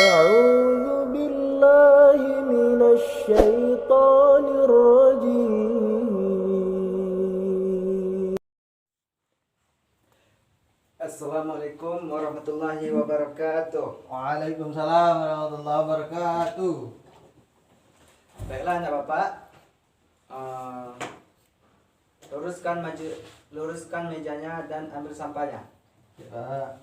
أعوذ بالله من الشيطان الرجيم. Assalamualaikum warahmatullahi wabarakatuh. Waalaikumsalam warahmatullahi wabarakatuh. Baiklah anak bapak, luruskan mejanya dan ambil sampahnya. Ya.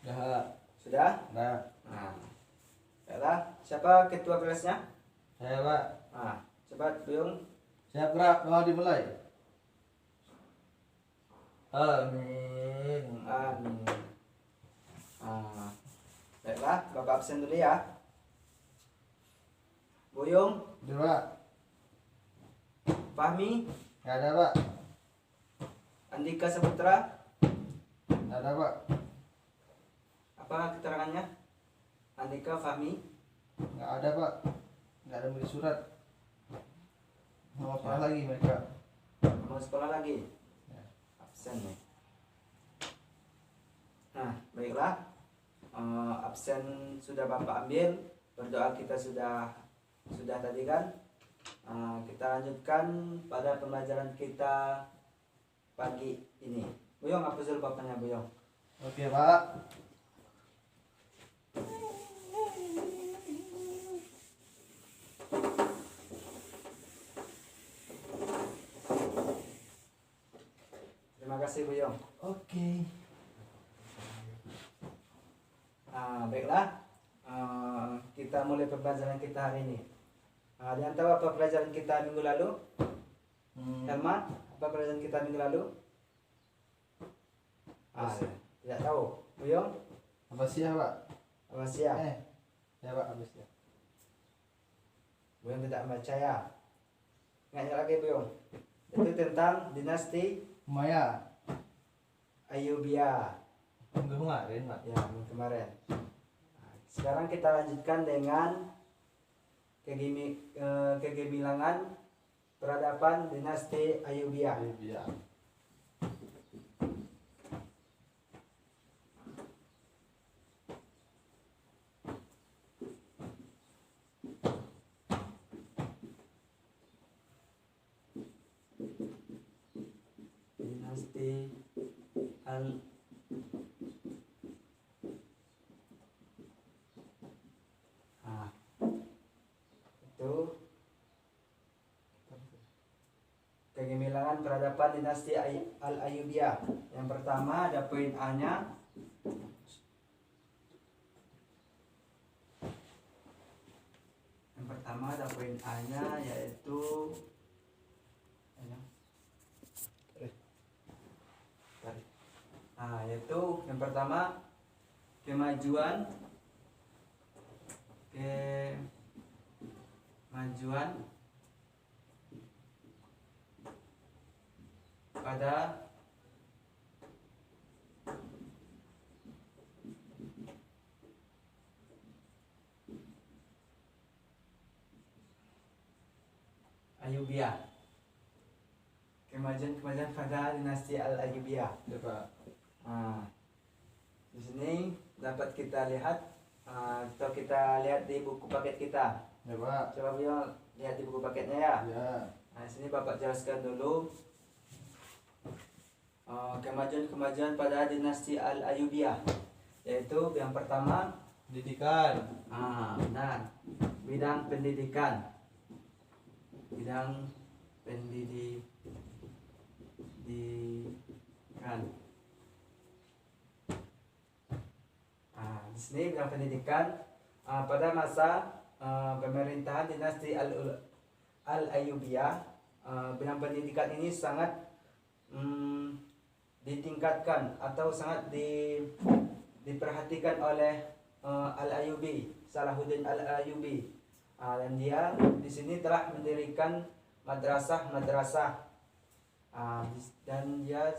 Ya. Sudah? Nah, Baiklah, siapa ketua kelasnya? saya Pak. Cepat Buyung. Siap gerak, mau dimulai. Amin. Amin. Baiklah, bapak absen dulu ya. Buyung, Dulu Pak. Fahmi, Nggak ada Pak. Andika Saputra, Nggak ada Pak. apa keterangannya? Andika, Fahmi. Nggak ada Pak. Nggak ada beli surat. Mau sekolah lagi mereka. Mau sekolah lagi? Ya. Absen nih. Nah, baiklah. Absen sudah bapak ambil. Berdoa kita sudah tadi kan. Kita lanjutkan pada pembelajaran kita pagi ini. Buyong, hapus dulu bapaknya Buyong. Oke Pak. Terima kasih Buyong. Oke. Baiklah. Kita mulai pembelajaran kita hari ini. Kalian tahu apa pelajaran kita minggu lalu? Helma, apa pelajaran kita minggu lalu? Tidak tahu. Buyong, Apa sih ya Pak? apa sih ya? Ya Pak, habis ya. Buyong tidak membaca ya. Ingat lagi Buyong. Itu tentang dinasti Maya. Ayyubiyah. Minggu kemarin Pak. Ya, minggu kemarin. Sekarang kita lanjutkan dengan kegemilangan peradaban dinasti Ayyubiyah. Iya. Dinasti Al itu kegemilangan peradaban dinasti Al-Ayyubiyah. Yang pertama ada poin A-nya. Yang pertama ada poin A-nya yaitu yaitu yang pertama kemajuan pada Ayyubiyah. Kemajuan pada dinasti Al-Ayyubiyah. Ya Pak. Di sini dapat kita lihat atau kita lihat di buku paket kita. Ya Pak. Coba Beliau lihat di buku paketnya ya. Ya. Di sini Bapak jelaskan dulu kemajuan pada dinasti Al-Ayyubiyah, yaitu yang pertama Pendidikan. benar, bidang pendidikan. Di sini bidang pendidikan pada masa pemerintahan dinasti Al-Ayyubiyah, bidang pendidikan ini sangat ditingkatkan atau sangat diperhatikan oleh Al-Ayyubi, Salahuddin Al-Ayyubi. Dan dia di sini telah mendirikan madrasah, dan dia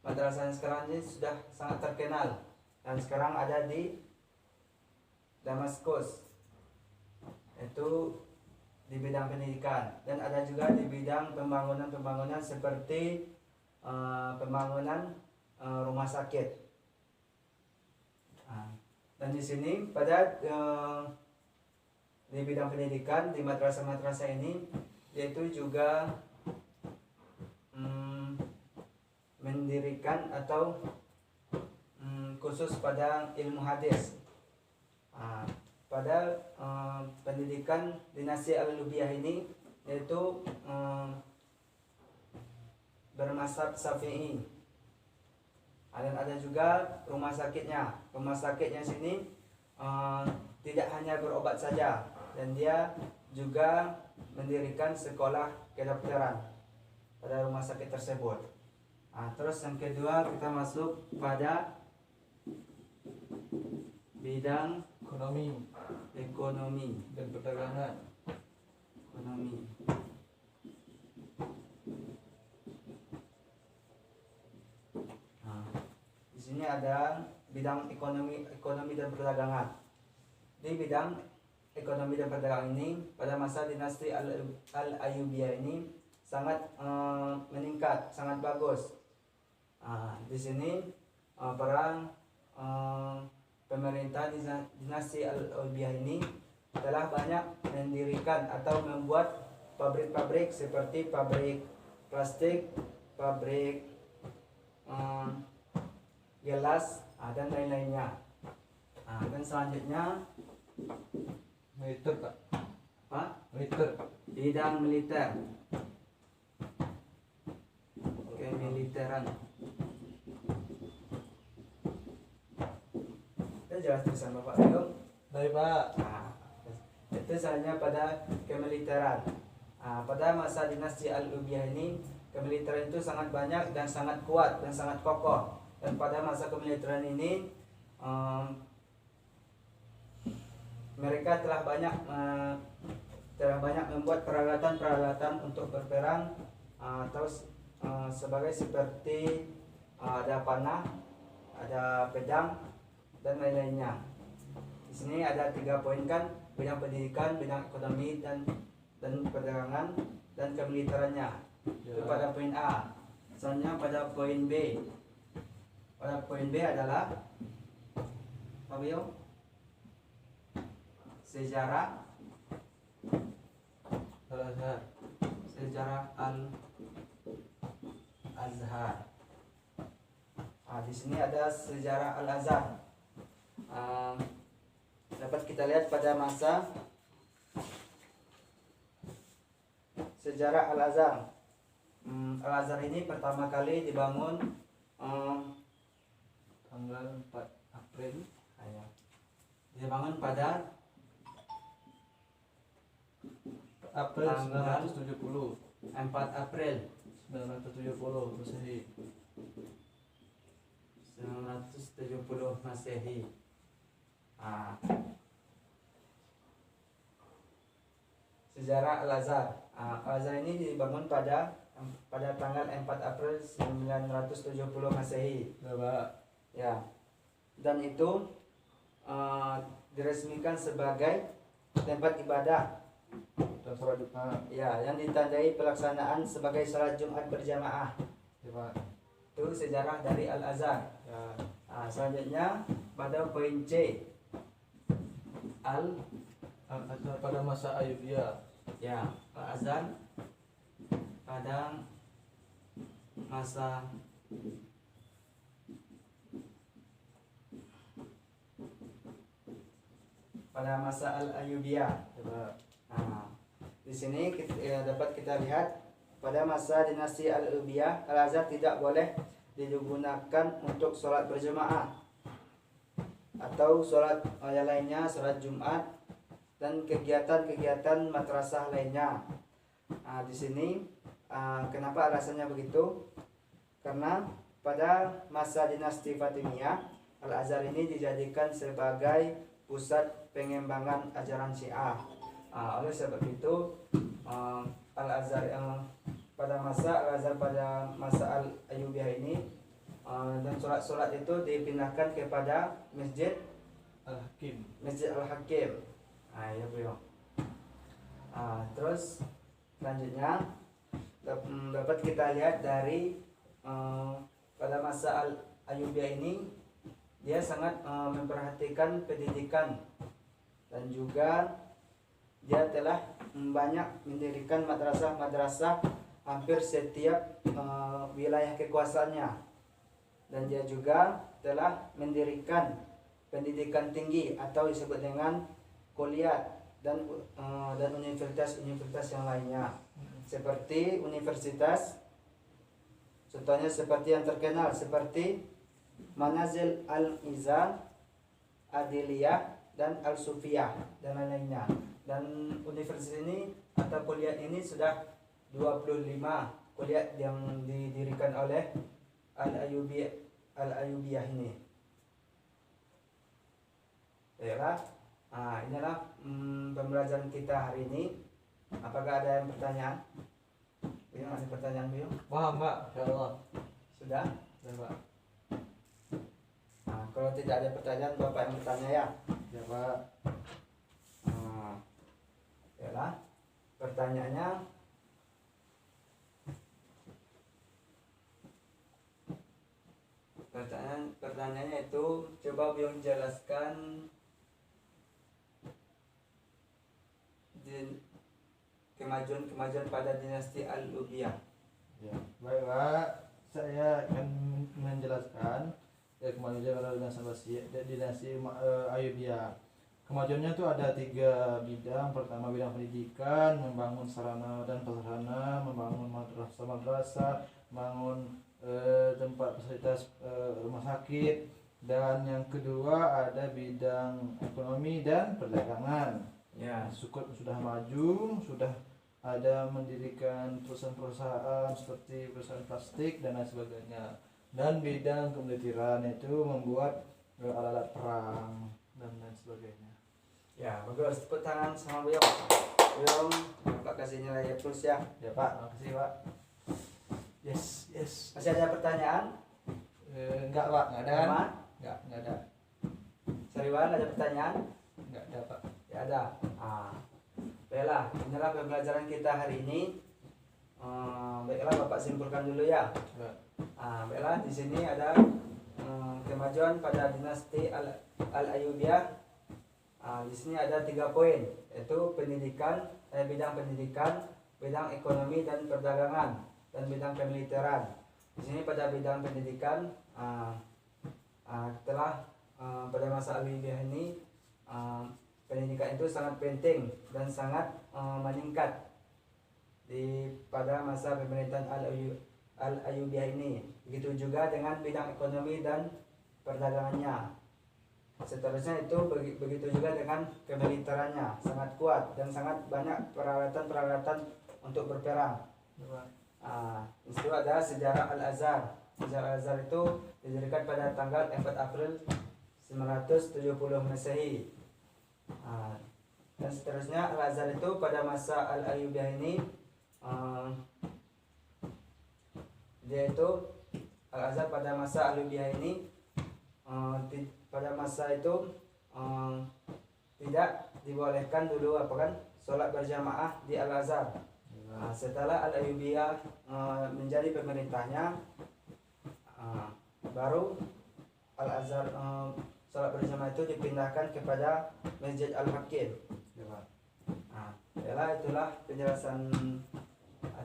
madrasah yang sekarang ini sudah sangat terkenal dan sekarang ada di Damaskus, itu di bidang pendidikan, dan ada juga di bidang pembangunan seperti pembangunan rumah sakit. Dan di sini pada di bidang pendidikan di madrasah-madrasah ini yaitu juga mendirikan atau khusus pada ilmu hadis. Pada pendidikan dinasti Al-Lubiyah ini yaitu bermazhab Syafi'i. Dan ada juga rumah sakitnya. Rumah sakitnya sini tidak hanya berobat saja, dan dia juga mendirikan sekolah kedokteran pada rumah sakit tersebut. Terus yang kedua kita masuk pada bidang ekonomi dan perdagangan. Di sini ada bidang ekonomi dan perdagangan. Di bidang ekonomi dan perdagangan ini pada masa dinasti Al-Ayyubiyah ini sangat meningkat, sangat bagus. Di sini perang pemerintah dinasti Al-Ayyubiyah ini telah banyak mendirikan atau membuat pabrik-pabrik seperti pabrik plastik, pabrik gelas dan lain-lainnya. Dan selanjutnya Militer, Pak. Pak, Militer. bidang militer. Kemiliteran. Itu jelas tulisan Bapak Rio. Baik, Pak. Itu misalnya pada kemiliteran. Pada masa dinasti Al-Lubiyah ini kemiliteran itu sangat banyak dan sangat kuat dan sangat kokoh. Dan pada masa kemiliteran ini mereka telah banyak membuat peralatan-peralatan untuk berperang atau seperti ada panah, ada pedang dan lain-lainnya. Di sini ada 3 poin kan, bidang pendidikan, bidang ekonomi dan perdagangan dan kemiliterannya. Itu pada poin A. Selanjutnya pada poin B. Pada poin B adalah apa yo? Sejarah Al-Azhar. Sejarah Al-Azhar. Di sini ada sejarah Al-Azhar. Dapat kita lihat pada masa sejarah Al-Azhar. Al-Azhar ini pertama kali dibangun Tanggal 4 April. Dibangun pada April Tanggal 1970. 4 April 1970 Masehi. 1970 Masehi. Sejarah Al-Azhar. Al-Azhar ini dibangun pada tanggal 4 April 1970 Masehi. Ya. Dan itu diresmikan sebagai tempat ibadah Dan sholat Jumat. ya, yang ditandai pelaksanaan sebagai salat Jumat berjamaah. Ya, Pak. Itu sejarah dari Al-Azhar. Ya. Selanjutnya pada poin C. Al-Azhar pada masa Ayyubiyah. Al-Azhar pada masa Al-Ayyubiyah. Di sini dapat kita lihat pada masa dinasti Al-Ayyubiyah, Al-Azhar tidak boleh digunakan untuk sholat berjamaah atau sholat yang lainnya, sholat Jumat dan kegiatan-kegiatan madrasah lainnya. Di sini kenapa alasannya begitu? Karena pada masa dinasti Fatimiyah, Al-Azhar ini dijadikan sebagai pusat pengembangan ajaran Syiah. Oleh sebab itu Al-Azhar pada masa Al-Ayyubiyah ini dan sholat itu dipindahkan kepada Masjid Al-Hakim. Ya beliau. Terus selanjutnya dapat kita lihat dari pada masa Al-Ayyubiyah ini dia sangat memperhatikan pendidikan, dan juga dia telah banyak mendirikan madrasah-madrasah hampir setiap wilayah kekuasaannya, dan dia juga telah mendirikan pendidikan tinggi atau disebut dengan kuliah dan universitas-universitas yang lainnya, seperti universitas, contohnya seperti yang terkenal seperti Manazil Al-Izan, Adiliyah, dan Al-Sufiyah, dan lain-lainnya. Dan universitas ini atau kuliah ini sudah 25 kuliah yang didirikan oleh Al-Ayyubiyah ini. Baiklah, inilah pembelajaran kita hari ini. Apakah ada yang pertanyaan? Beliau ada pertanyaan, beliau? Paham Pak, insyaallah. Sudah? Sudah Pak. Kalau tidak ada pertanyaan, Bapak yang bertanya ya. Ya Pak. Yalah, pertanyaannya itu coba beliau jelaskan kemajuan pada dinasti Al-Ubiyah. Ya, baik Pak. Saya akan menjelaskan kemajuan pada dinasti Ayyubiyah. Kemajuannya itu ada 3 bidang. Pertama, bidang pendidikan, membangun sarana dan prasarana, membangun madrasah, membangun tempat fasilitas rumah sakit, dan yang kedua ada bidang ekonomi dan perdagangan. Ya, Sudah maju, sudah ada mendirikan perusahaan-perusahaan seperti perusahaan plastik dan lain sebagainya. Dan bidang kemiliteran itu membuat alat-alat perang dan lain sebagainya. ya bagus. Tepuk tangan sama beliau. Beliau Bapak kasih nilai plus ya. Ya Pak, makasih Pak. Yes. Masih ada pertanyaan? Enggak Pak, enggak ada kan? Aman? Enggak ada. Sariwan, ada pertanyaan? Enggak ada Pak. Ya ada. Baiklah, inilah pembelajaran kita hari ini. Baiklah, Bapak simpulkan dulu ya. Baiklah, di sini ada kemajuan pada dinasti Al-Ayyubiyah. Di sini ada 3 poin, yaitu bidang pendidikan, bidang ekonomi dan perdagangan, dan bidang kemiliteran. Di sini pada bidang pendidikan pada masa Al-Ayyubiyah ini pendidikan itu sangat penting dan sangat meningkat pada masa pemerintahan Al-Ayyubiyah ini. Begitu juga dengan bidang ekonomi dan perdagangannya. Seterusnya itu begitu juga dengan kemiliterannya, sangat kuat dan sangat banyak peralatan-peralatan untuk berperang. Di situ ada sejarah Al-Azhar. Sejarah Al-Azhar itu didirikan pada tanggal 4 April 970 Masehi. Dan seterusnya Al-Azhar itu pada masa Al-Ayyubiyah ini Al-Azhar pada masa Al-Ayyubiyah ini pada masa itu tidak dibolehkan dulu sholat berjamaah di Al-Azhar. Setelah Al-Ayyubiyah menjadi pemerintahnya, baru Al-Azhar sholat berjamaah itu dipindahkan kepada Masjid Al-Hakim. Itulah penjelasan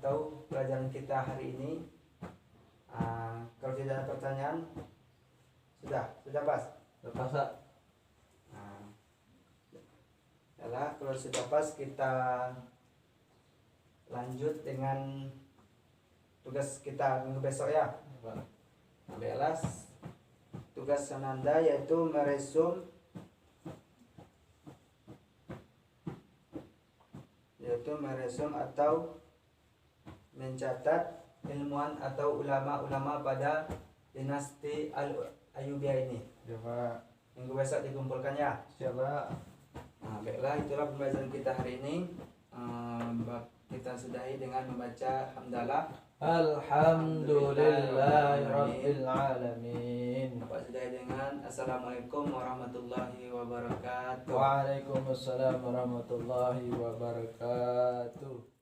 atau pelajaran kita hari ini. Kalau tidak ada pertanyaan, sudah pas. Pak. Kalau sudah pas, kita lanjut dengan tugas kita minggu besok ya. Baiklah, tugas Sananda yaitu meresum atau mencatat ilmuwan atau ulama-ulama pada dinasti Al-Ayyubiyah ini. Ya Pak. Minggu besok dikumpulkan ya. Siapa? Baiklah, itulah pembahasan kita hari ini. Kita sudahi dengan membaca hamdalah. Alhamdulillahirabbil alamin. Bapak sudahi dengan Assalamualaikum warahmatullahi wabarakatuh. Waalaikumsalam warahmatullahi wabarakatuh.